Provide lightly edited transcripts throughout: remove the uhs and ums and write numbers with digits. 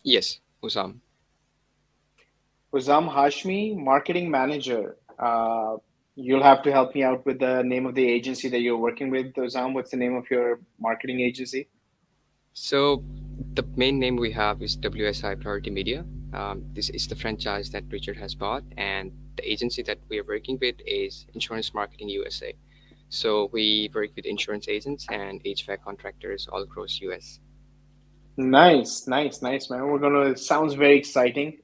Yes, Uzam. Uzam Hashmi, marketing manager. You'll have to help me out with the name of the agency that you're working with. Uzam, what's the name of your marketing agency? So the main name we have is WSI Priority Media. This is the franchise that Richard has bought, and the agency that we are working with is Insurance Marketing USA. So we work with insurance agents and HVAC contractors all across US. Nice, nice, nice, man. It sounds very exciting.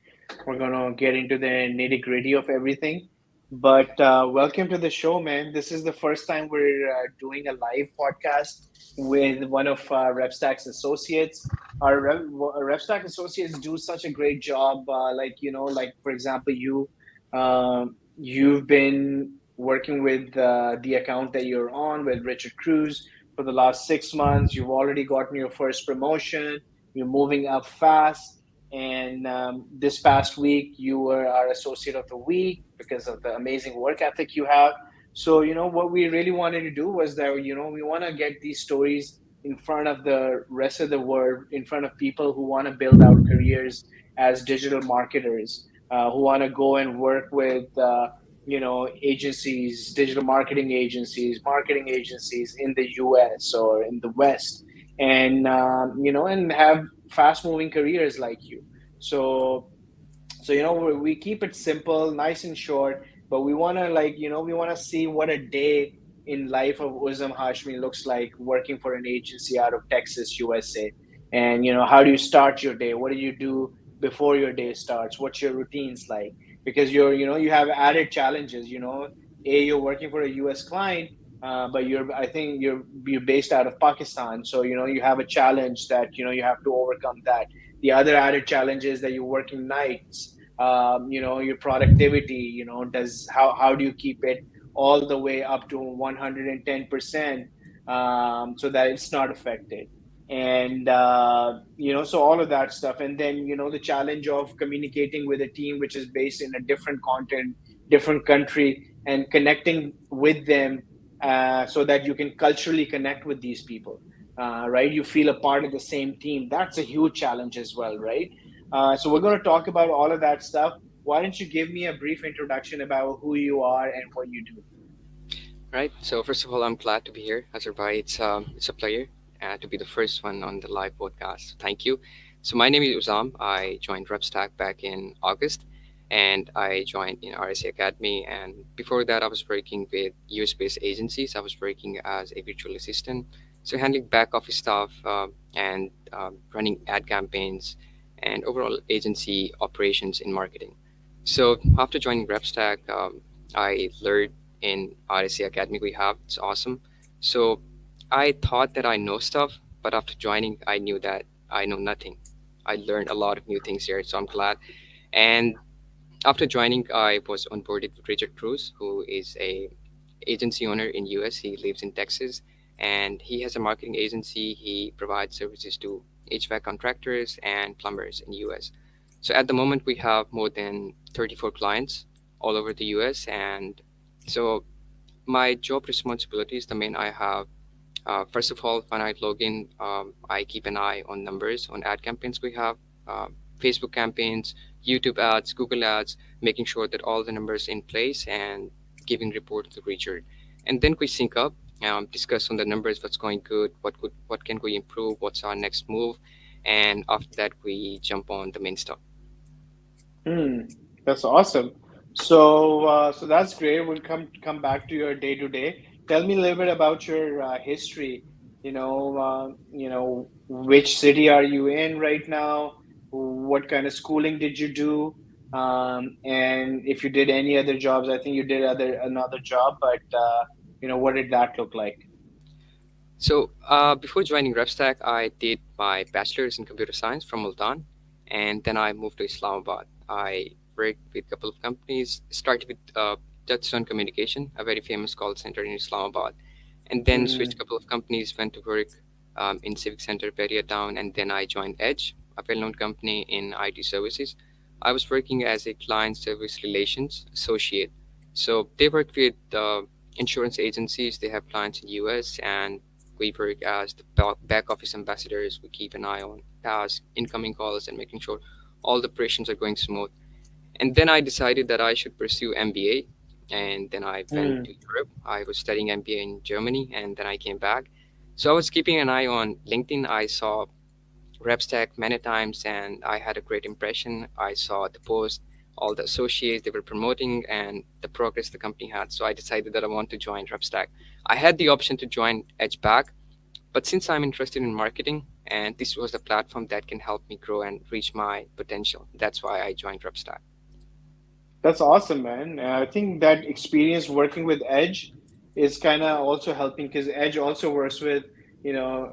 We're gonna get into the nitty-gritty of everything. But welcome to the show, man. This is the first time we're doing a live podcast with one of RepStack's associates. RepStack associates do such a great job. Like for example, you've been working with the account that you're on with Richard Cruz for the last 6 months. You've already gotten your first promotion. You're moving up fast. And this past week, you were our associate of the week because of the amazing work ethic you have. So, what we really wanted to do was that, we want to get these stories in front of the rest of the world, in front of people who want to build out careers as digital marketers, who want to go and work with, agencies, digital marketing agencies in the US or in the West, and and have fast moving careers like you. So we keep it simple, nice and short, but we want to we want to see what a day in life of Uzam Hashmi looks like working for an agency out of Texas, USA. And how do you start your day? What do you do before your day starts? What's your routines like? Because you have added challenges. You're working for a US client, but I think you're based out of Pakistan, so you have a challenge that you have to overcome that. The other added challenge is that you're working nights. Your productivity, does how do you keep it all the way up to 110%, so that it's not affected? And so all of that stuff, and then the challenge of communicating with a team which is based in a different continent, different country, and connecting with them, so that you can culturally connect with these people, right? You feel a part of the same team. That's a huge challenge as well, right? So we're going to talk about all of that stuff. Why don't you give me a brief introduction about who you are and what you do? Right. So first of all, I'm glad to be here, Azarbai. It's a pleasure to be the first one on the live podcast. Thank you. So my name is Uzam. I joined RepStack back in August, and I joined in RSA Academy. And before that, I was working with US-based agencies. I was working as a virtual assistant, so handling back office stuff and running ad campaigns and overall agency operations in marketing. So after joining RepStack, I learned in RSA Academy we have. It's awesome. So I thought that I know stuff, but after joining, I knew that I know nothing. I learned a lot of new things here, so I'm glad. And after joining, I was onboarded with Richard Cruz, who is a agency owner in US. He lives in Texas, and he has a marketing agency. He provides services to HVAC contractors and plumbers in US. So at the moment, we have more than 34 clients all over the US, and so my job responsibilities, the main I have, first of all, when I log in, I keep an eye on numbers on ad campaigns we have, uh, Facebook campaigns, YouTube ads, Google ads, making sure that all the numbers in place and giving report to Richard. And then we sync up, discuss on the numbers, what's going good, what can we improve, what's our next move, and after that we jump on the main stuff. Hmm, that's awesome. So that's great. We'll come back to your day to day. Tell me a little bit about your history. Which city are you in right now? What kind of schooling did you do? And if you did any other jobs, I think you did another job, but what did that look like? So before joining RepStack, I did my bachelor's in computer science from Multan, and then I moved to Islamabad. I worked with a couple of companies. Started with Touchstone Communication, a very famous call center in Islamabad, and then switched a Hmm. couple of companies. Went to work in Civic Center, Peria Town, and then I joined Edge, a well-known company in IT services. I was working as a client service relations associate. So they work with insurance agencies. They have clients in US, and we work as the back office ambassadors. We keep an eye on tasks, incoming calls, and making sure all the operations are going smooth. And then I decided that I should pursue MBA. And then I went Hmm. to Europe. I was studying MBA in Germany, and then I came back. So I was keeping an eye on LinkedIn. I saw RepStack many times, and I had a great impression. I saw the post, all the associates they were promoting, and the progress the company had. So I decided that I want to join RepStack. I had the option to join EdgeBack, but since I'm interested in marketing, and this was the platform that can help me grow and reach my potential, that's why I joined RepStack. That's awesome, man. I think that experience working with Edge is kind of also helping because Edge also works with,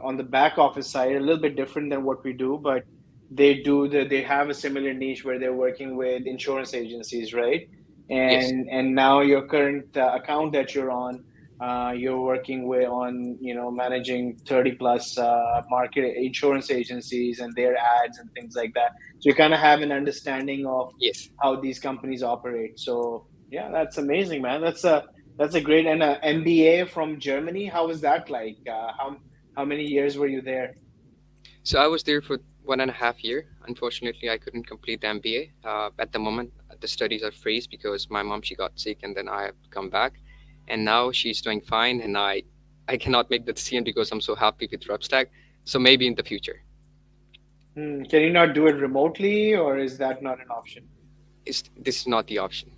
on the back office side, a little bit different than what we do, but they have a similar niche where they're working with insurance agencies, right? Yes, And now your current account that you're on, you're working with managing 30 plus market insurance agencies and their ads and things like that. So you kind of have an understanding of yes. how these companies operate. So yeah, that's amazing, man. That's a great and a MBA from Germany. How was that like? How many years were you there? So I was there for 1.5 year. Unfortunately, I couldn't complete the MBA. At the moment, the studies are freeze because my mom she got sick, and then I have come back, and now she's doing fine, and I cannot make the decision because I'm so happy with Rubstack. So maybe in the future, Can you not do it remotely, or is that not an option? this is not the option.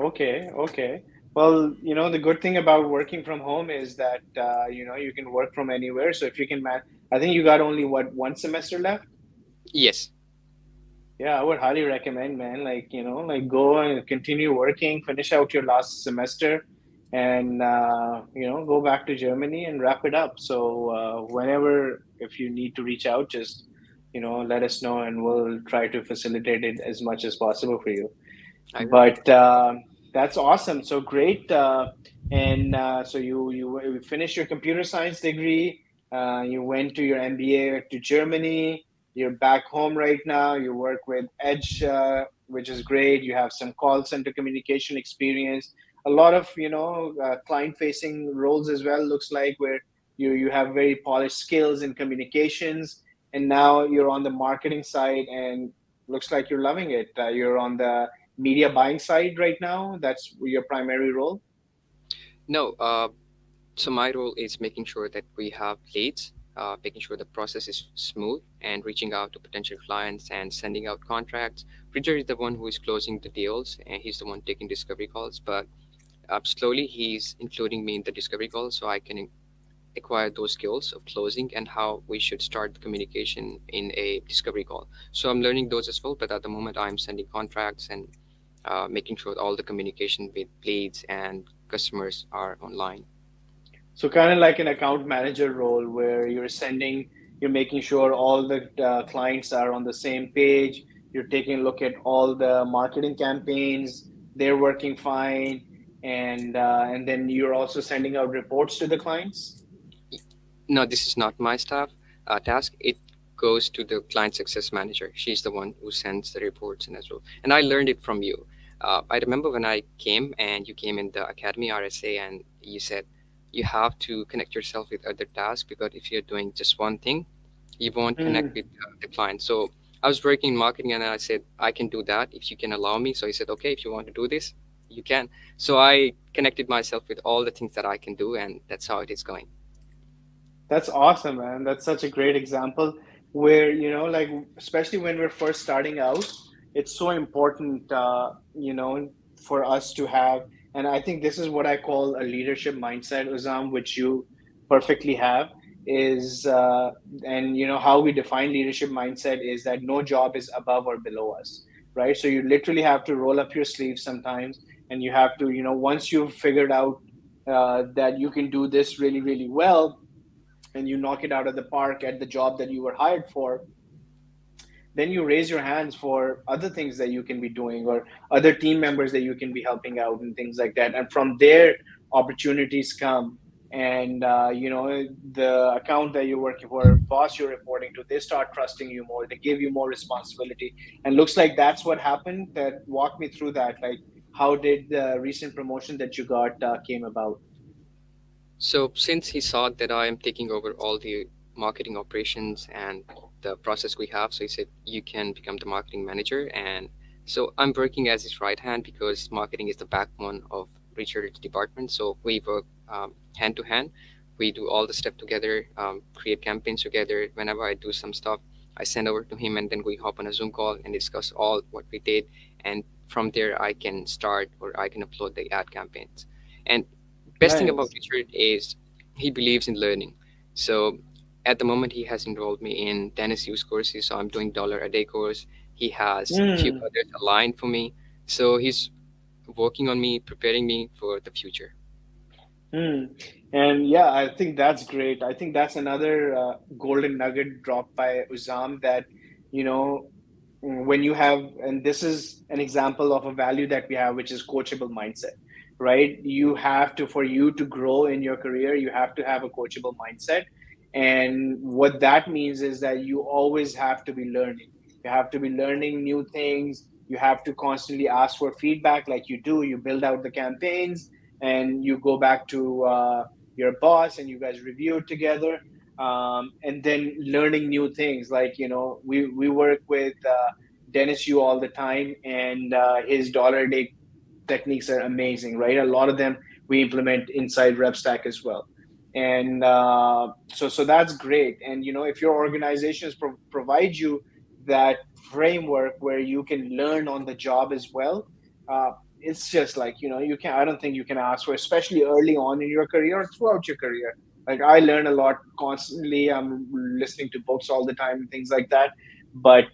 Okay, okay. Well, the good thing about working from home is that you can work from anywhere. So if you can I think you got only what, one semester left? Yes, Yeah, I would highly recommend, man. Like, like go and continue working, finish out your last semester, and go back to Germany and wrap it up. So whenever if you need to reach out, just let us know, and we'll try to facilitate it as much as possible for you. I will. But that's awesome. So great. And so you finished your computer science degree. You went to your MBA to Germany. You're back home right now. You work with Edge, which is great. You have some call center communication experience. A lot of client facing roles as well. Looks like where you have very polished skills in communications, and now you're on the marketing side, and looks like you're loving it. You're on the media buying side right now? That's your primary role? No, so my role is making sure that we have leads, making sure the process is smooth, and reaching out to potential clients and sending out contracts. Bridger is the one who is closing the deals, and he's the one taking discovery calls. But slowly, he's including me in the discovery calls, so I can acquire those skills of closing and how we should start the communication in a discovery call. So I'm learning those as well. But at the moment, I'm sending contracts and making sure all the communication with leads and customers are online. So kind of like an account manager role where you're making sure all the clients are on the same page. You're taking a look at all the marketing campaigns. They're working fine. And then you're also sending out reports to the clients. No, this is not my staff task. It goes to the client success manager. She's the one who sends the reports and as well. And I learned it from you. I remember when I came and you came in the academy RSA and you said you have to connect yourself with other tasks because if you're doing just one thing, you won't connect Hmm. with the client. So I was working in marketing and I said I can do that if you can allow me. So he said, okay, if you want to do this, you can. So I connected myself with all the things that I can do, and that's how it is going. That's awesome, man. That's such a great example where, like, especially when we're first starting out, it's so important, for us to have. And I think this is what I call a leadership mindset, Uzam, which you perfectly have. Is and how we define leadership mindset is that no job is above or below us, right? So you literally have to roll up your sleeves sometimes, and you have to, once you've figured out that you can do this really, really well, and you knock it out of the park at the job that you were hired for, then you raise your hands for other things that you can be doing or other team members that you can be helping out and things like that. And from there, opportunities come. And the account that you're working for, boss you're reporting to, they start trusting you more. They give you more responsibility. And looks like that's what happened. That walk me through that. Like, how did the recent promotion that you got came about? So since he saw that I am taking over all the marketing operations and the process we have, so he said you can become the marketing manager. And so I'm working as his right hand because marketing is the backbone of Richard's department. So we work hand to hand. We do all the stuff together, create campaigns together. Whenever I do some stuff, I send over to him, and then we hop on a Zoom call and discuss all what we did. And from there, I can start or I can upload the ad campaigns. And best thing about Nice. Richard is he believes in learning. So at the moment, he has enrolled me in tennis use courses. So I'm doing $1 a day course. He has few Mm. others aligned for me. So he's working on me, preparing me for the future. Hmm. And yeah, I think that's great. I think that's another golden nugget dropped by Uzam that, you know, when you have, and this is an example of a value that we have, which is coachable mindset, right? You have to, for you to grow in your career, you have to have a coachable mindset. And what that means is that you always have to be learning. You have to be learning new things. You have to constantly ask for feedback like you do. You build out the campaigns and you go back to your boss and you guys review it together, and then learning new things like we work with Dennis Yu all the time, and his dollar a day techniques are amazing, right? A lot of them we implement inside RepStack as well. And so that's great. And if your organizations provide you that framework where you can learn on the job as well, uh, it's just like you can. I don't think you can ask for, especially early on in your career or throughout your career. Like I learn a lot constantly. I'm listening to books all the time and things like that. But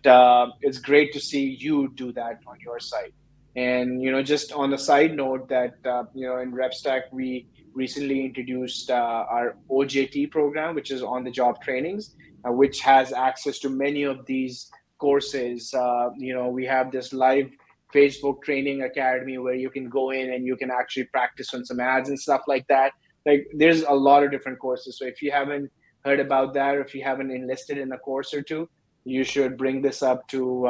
it's great to see you do that on your side. And just on a side note, that in RepStack we recently introduced our OJT program, which is on the job trainings, which has access to many of these courses. We have this live Facebook training academy where you can go in and you can actually practice on some ads and stuff like that. Like there's a lot of different courses. So if you haven't heard about that, or if you haven't enlisted in a course or two, you should bring this up to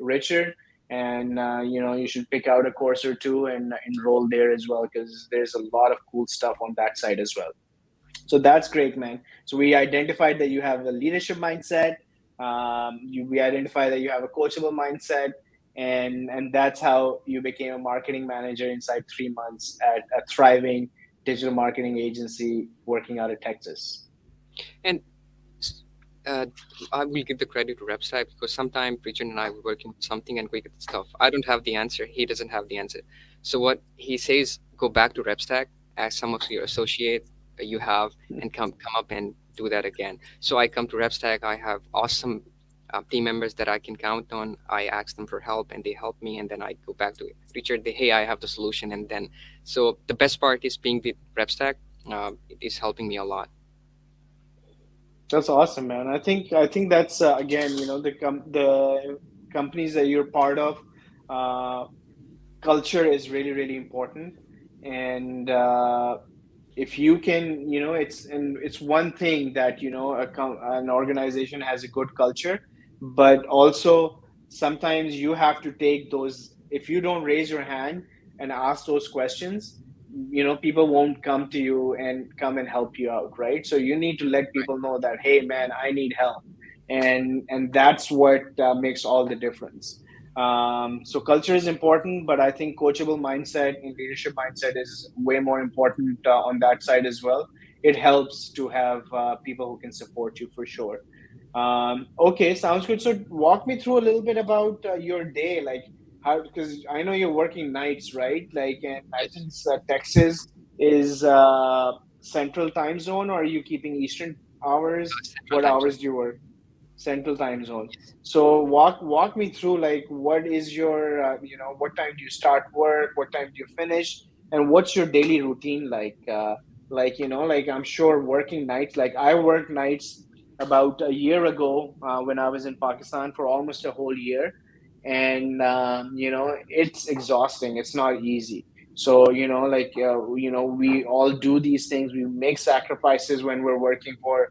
Richard, and you should pick out a course or two and enroll there as well, because there's a lot of cool stuff on that side as well. So that's great, man. So we identified that you have a leadership mindset. We identified that you have a coachable mindset, and that's how you became a marketing manager inside 3 months at a thriving digital marketing agency working out of Texas. And uh, I will give the credit to Repsite because sometimes Richard and I were working on something and we get stuff. I don't have the answer. He doesn't have the answer. So what he says, go back to Repstack, ask some of your associates that you have, and come up and do that again. So I come to Repstack. I have awesome team members that I can count on. I ask them for help and they help me, and then I go back to Richard. They, hey, I have the solution, and then so the best part is being with Repstack. It is helping me a lot. That's awesome, man. I think that's again, the companies that you're part of. Uh, Culture is really really important, and if you can, it's one thing that an organization has a good culture, but also sometimes you have to take those. If you don't raise your hand and ask those questions, people won't come to you and come and help you out, right? So you need to let people know that, hey man, I need help. And that's what makes all the difference. So culture is important, but I think coachable mindset and leadership mindset is way more important on that side as well. It helps to have people who can support you for sure. Okay, sounds good. So walk me through a little bit about your day, like how, because I know you're working nights, right? Like, and I think Yes, Texas is Central Time Zone, or are you keeping Eastern hours? Central What Time Zone. hours do you work? Central Time Zone. Yes. So walk me through, like, what is your what time do you start work? What time do you finish? And what's your daily routine like? Like I'm sure working nights. Like I worked nights about a year ago when I was in Pakistan for almost a whole year, and it's exhausting. It's not easy. So we all do these things. We make sacrifices when we're working for,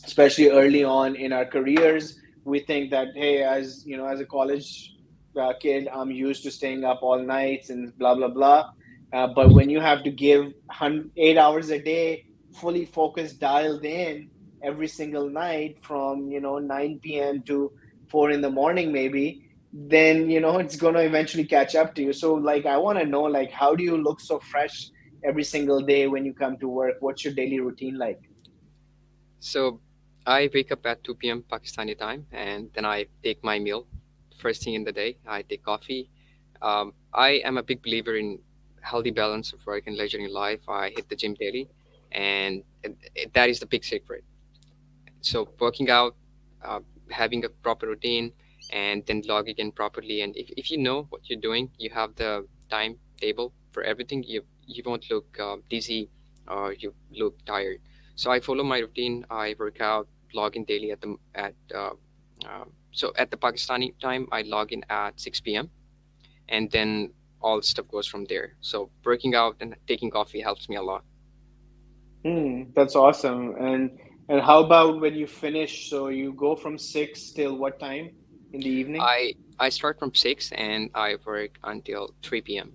especially early on in our careers. We think that, hey, as as a college kid, I'm used to staying up all nights and blah blah blah. But when you have to give 8 hours a day, fully focused, dialed in every single night from 9 p.m. to 4 in the morning, maybe, then it's gonna eventually catch up to you. So like, I want to know, like, how do you look so fresh every single day when you come to work? What's your daily routine like? So I wake up at 2 p.m. Pakistani time, and then I take my meal. First thing in the day, I take coffee. I am a big believer in healthy balance of work and leisure in life. I hit the gym daily, and that is the big secret. So working out, uh, having a proper routine, and then logging in properly. And if you know what you're doing, you have the timetable for everything. You won't look dizzy or you look tired. So I follow my routine. I work out, log in daily so at the Pakistani time, I log in at 6 p.m. and then all stuff goes from there. So working out and taking coffee helps me a lot. That's awesome. And how about when you finish? So you go from 6 till what time in the evening? I start from 6 and I work until 3 p.m.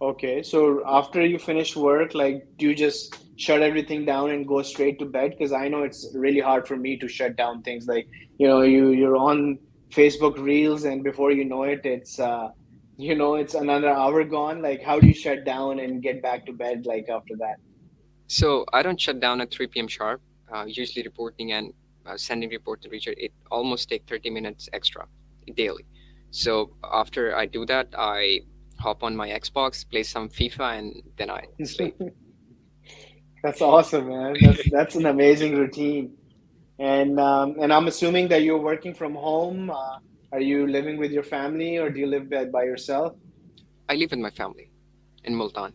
Okay, so after you finish work, like, do you just shut everything down and go straight to bed? Because I know it's really hard for me to shut down things. Like, you're on Facebook Reels, and before you know it, it's another hour gone. Like, how do you shut down and get back to bed, like, after that? So I don't shut down at 3 p.m. sharp. Usually reporting and sending report to Richard, it almost take 30 minutes extra daily. So after I do that, I hop on my Xbox, play some FIFA, and then I sleep. That's awesome, man. That's an amazing routine. And I'm assuming that you're working from home. Are you living with your family, or do you live by yourself? I live with my family in Multan.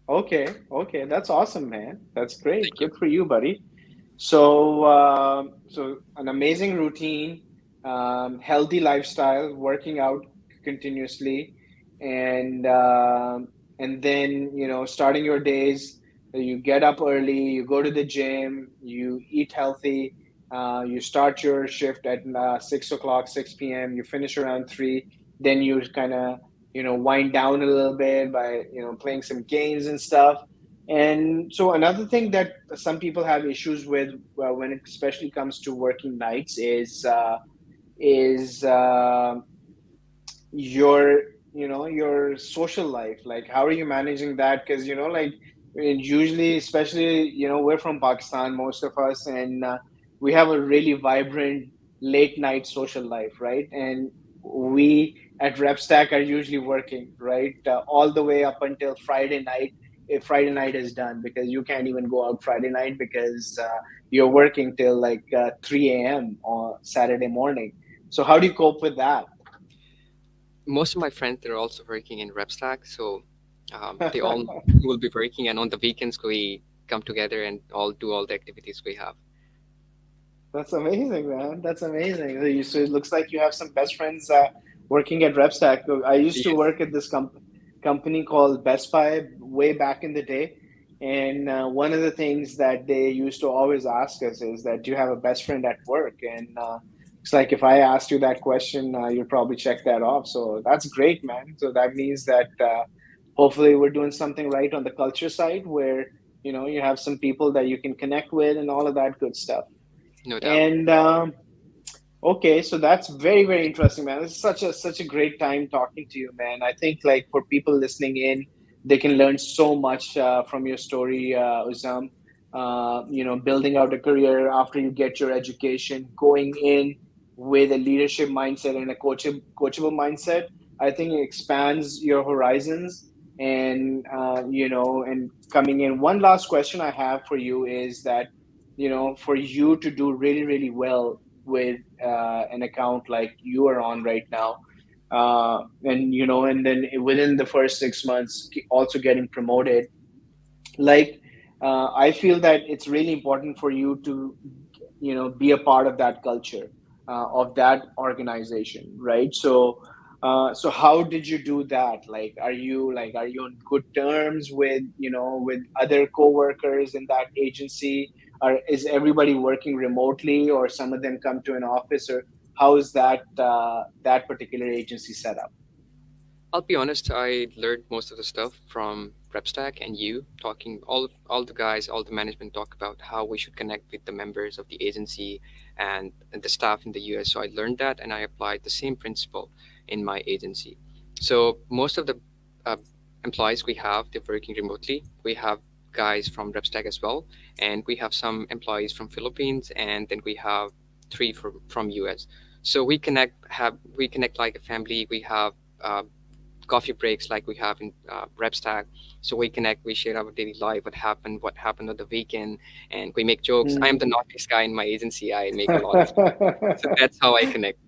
Okay, okay, that's awesome, man. That's great. Thank you. Good for you, buddy. So an amazing routine, healthy lifestyle, working out continuously, and and then starting your days. You get up early, you go to the gym, you eat healthy, you start your shift at 6 o'clock, 6 p.m. You finish around 3. Then you kind of wind down a little bit by playing some games and stuff. And so another thing that some people have issues with, when it especially comes to working nights, is your your social life. Like, how are you managing that? Because like, usually, especially, we're from Pakistan, most of us, and we have a really vibrant late night social life, right? And we at repstack are usually working, right, all the way up until Friday night, if Friday night is done, because you can't even go out Friday night because you're working till like 3 a.m. on Saturday morning. So how do you cope with that? Most of my friends they're also working in RepStack, so they all will be working, and on the weekends we come together and all do all the activities we have. That's amazing, man. That's amazing. So it looks like you have some best friends working at RepStack. I used to Yes. work at this company called Best Buy way back in the day. And one of the things that they used to always ask us is that, do you have a best friend at work? And it's like, if I asked you that question, you'd probably check that off. So that's great, man. So that means that hopefully we're doing something right on the culture side, where you have some people that you can connect with and all of that good stuff. No doubt. And okay, so that's very, very interesting, man. This is such a great time talking to you, man. I think, like, for people listening in, they can learn so much from your story, Uzam. Building out a career after you get your education, going in with a leadership mindset and a coachable mindset. I think it expands your horizons. And and coming in, one last question I have for you is that, for you to do really, really well with an account like you are on right now, and then within the first 6 months also getting promoted, like, I feel that it's really important for you to be a part of that culture, of that organization, right? So how did you do that? Like, are you on good terms with with other coworkers in that agency? Or is everybody working remotely, or some of them come to an office? Or how is that particular agency set up? I'll be honest, I learned most of the stuff from RepStack and you talking all the guys, all the management talk about how we should connect with the members of the agency and the staff in the US. So I learned that and I applied the same principle in my agency. So most of the uh, employees we have, they're working remotely. We have guys from RepStack as well, and we have some employees from Philippines, and then we have three from US. So we connect like a family. We have coffee breaks like we have in RepStack. So we connect, we share our daily life, what happened on the weekend, and we make jokes. I am the Mm. naughtiest guy in my agency. I make a lot of jokes. So that's how I connect.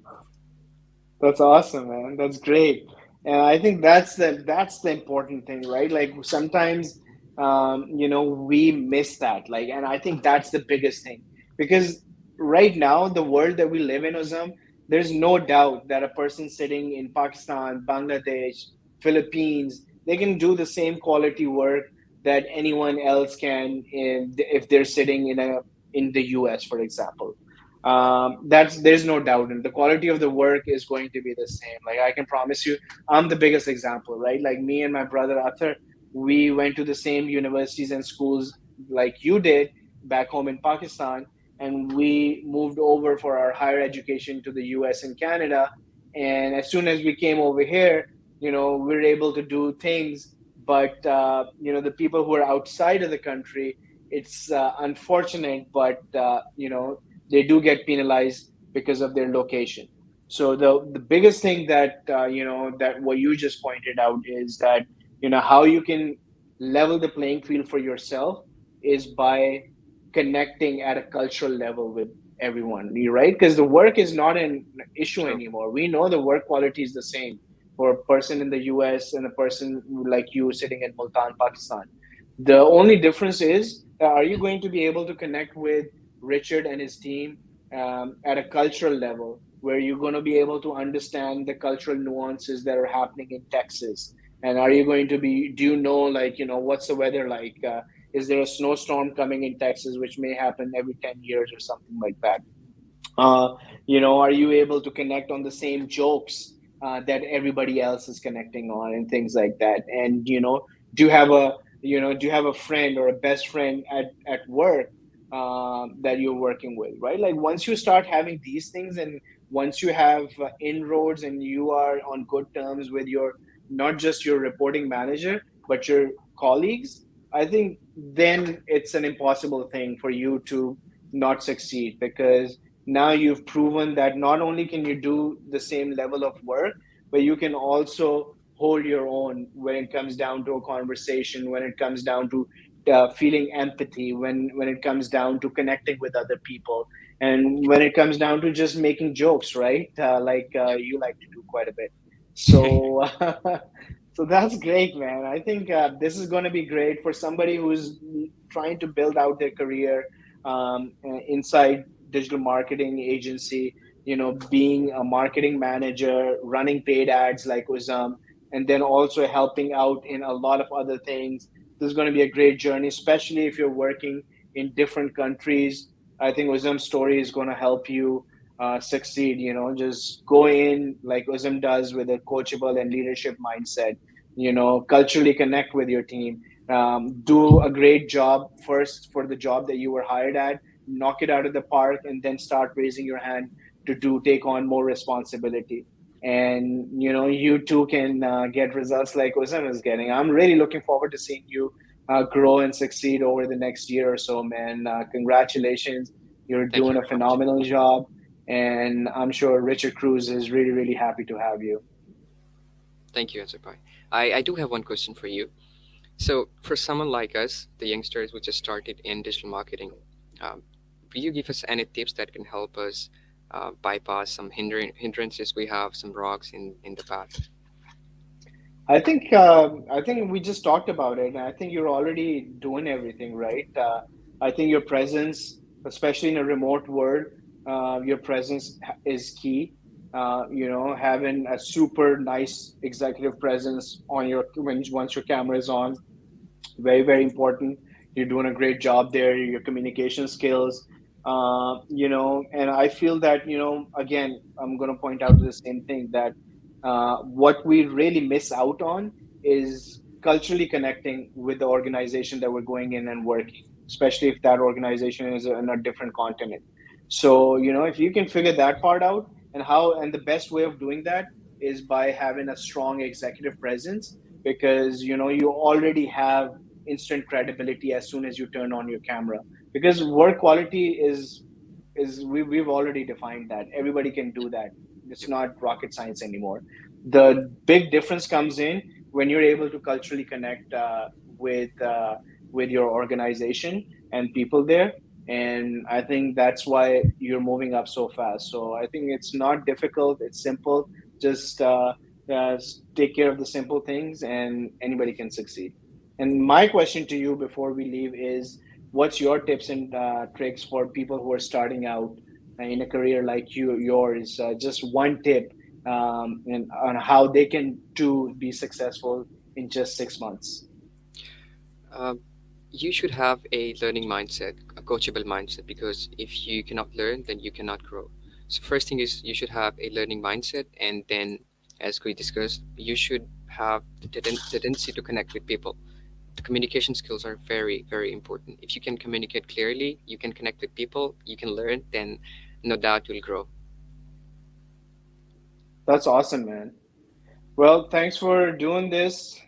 That's awesome, man. That's great. And I think that's the important thing, right? Like sometimes we miss that. Like, and I think that's the biggest thing. Because right now, the world that we live in, Uzam, there's no doubt that a person sitting in Pakistan, Bangladesh, Philippines, they can do the same quality work that anyone else can if they're sitting in the US, for example. That's there's no doubt, and the quality of the work is going to be the same. Like I can promise you, I'm the biggest example, right? Like me and my brother Arthur, we went to the same universities and schools like you did back home in Pakistan, and we moved over for our higher education to the US and Canada. And as soon as we came over here, we are able to do things, but the people who are outside of the country, it's unfortunate, but they do get penalized because of their location. So the biggest thing that that what you just pointed out is that how you can level the playing field for yourself is by connecting at a cultural level with everyone, right? Because the work is not an issue True. anymore. We know the work quality is the same for a person in the US and a person like you sitting in Multan, Pakistan. The only difference is, are you going to be able to connect with Richard and his team at a cultural level, where you're going to be able to understand the cultural nuances that are happening in Texas? And are you going to be, do you know, like, what's the weather like? Is there a snowstorm coming in Texas, which may happen every 10 years or something like that? uh, are you able to connect on the same jokes that everybody else is connecting on, and things like that? And do you have a do you have a friend or a best friend at work that you're working with, right? Like once you start having these things, and once you have inroads and you are on good terms with your, not just your reporting manager, but your colleagues, I think then it's an impossible thing for you to not succeed, because now you've proven that not only can you do the same level of work, but you can also hold your own when it comes down to a conversation, when it comes down to feeling empathy, when it comes down to connecting with other people, and when it comes down to just making jokes, right? Like you like to do quite a bit. So so that's great, man. I think this is going to be great for somebody who's trying to build out their career inside digital marketing agency, being a marketing manager, running paid ads like Uzam, and then also helping out in a lot of other things. This is going to be a great journey, especially if you're working in different countries. I think Uzam's story is going to help you succeed. Just go in like Uzam does, with a coachable and leadership mindset. Culturally connect with your team. Do a great job first for the job that you were hired at, knock it out of the park, and then start raising your hand to do take on more responsibility. And you too can get results like Uzam is getting. I'm really looking forward to seeing you grow and succeed over the next year or so, man. Congratulations, you're Thank you doing a very much. phenomenal job, and I'm sure Richard Cruz is really, really happy to have you. Thank you, Azarbai. I do have one question for you. So, for someone like us, the youngsters who just started in digital marketing, um, will you give us any tips that can help us bypass some hindrances we have, some rocks in the path? I think we just talked about it, and I think you're already doing everything right. I think your presence, especially in a remote world, your presence is key. Having a super nice executive presence on your when once your camera is on, very, very important. You're doing a great job there. Your communication skills, and I feel that again, I'm going to point out to the same thing, that what we really miss out on is culturally connecting with the organization that we're going in and working, especially if that organization is in a different continent. So, if you can figure that part out, and the best way of doing that is by having a strong executive presence, because, you already have instant credibility as soon as you turn on your camera. Because work quality we've already defined that. Everybody can do that. It's Yep. not rocket science anymore. The big difference comes in when you're able to culturally connect with your organization and people there. And I think that's why you're moving up so fast. So I think it's not difficult, it's simple. Just uh, take care of the simple things and anybody can succeed. And my question to you before we leave is, what's your tips and tricks for people who are starting out in a career like yours? Just one tip, and on how they can be successful in just 6 months. Um, you should have a learning mindset, a coachable mindset, because if you cannot learn, then you cannot grow. So first thing is you should have a learning mindset, and then, as we discussed, you should have the tendency to connect with people. The communication skills are very, very important. If you can communicate clearly, you can connect with people, you can learn, then no doubt you'll grow. That's awesome, man. Well, thanks for doing this,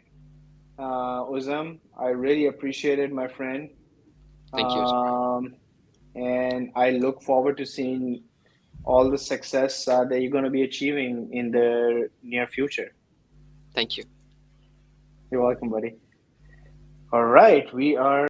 Uzam. I really appreciate it, my friend. Thank you as well. Um, and I look forward to seeing all the success that you're going to be achieving in the near future. Thank you. You're welcome, buddy. All right, we are